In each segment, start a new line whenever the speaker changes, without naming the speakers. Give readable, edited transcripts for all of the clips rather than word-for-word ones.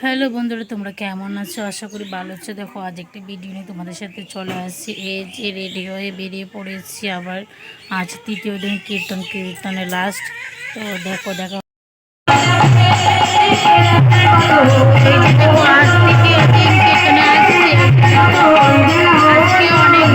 Hello বন্ধুরা, তোমরা কেমন আছো? আশা করি ভালো আছো। দেখো, আজ একটি ভিডিও নিয়ে তোমাদের সাথে চলে আসছি। এই যে রেডি হয়ে বেরিয়ে পড়েছি আবার। আজ তৃতীয় দিন কীর্তনে লাস্ট। তো দেখো দেখো আজ তৃতীয় দিন কীর্তনে আসছি। আজকে অনেক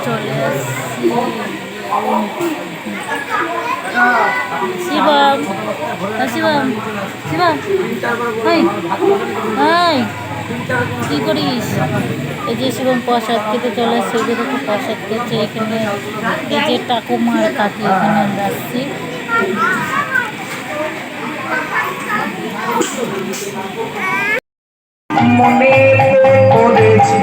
চলে আসছি। শিবম, শিবম, শিবম, কি করিস? এই যে শিবম প্রসাদ খেতে চলে আসছে। ওই যে দেখো প্রসাদ খেতে। এখানে এই যে ঠাকুমার কাকি, এখানে আমরা আসছি। মনে পড়েছে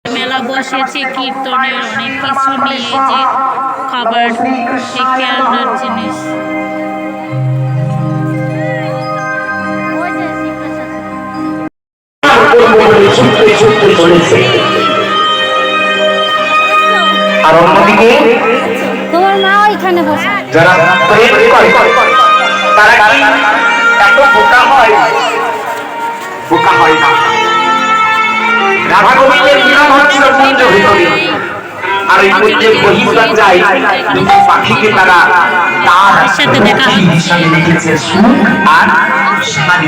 মেলা বসেছে কীর্তনের অনেক কিছু নিয়ে, যে খাবার খেলনার জিনিস।
আর অন্যদিকে
তোমার মা ওইখানে বসে।
যারা প্রেম করে তারা কি এত বোকা হয়? বোকা হয় না। রাধা গোবিন্দের মিলন হচ্ছিল কুঞ্জ ভিতরে, আর এই কুঞ্জের বহির্দরজায় দুটো পাখিকে তারা তার
সাথে দেখা
হিসাবে লিখেছে সুখ আর শান্তি।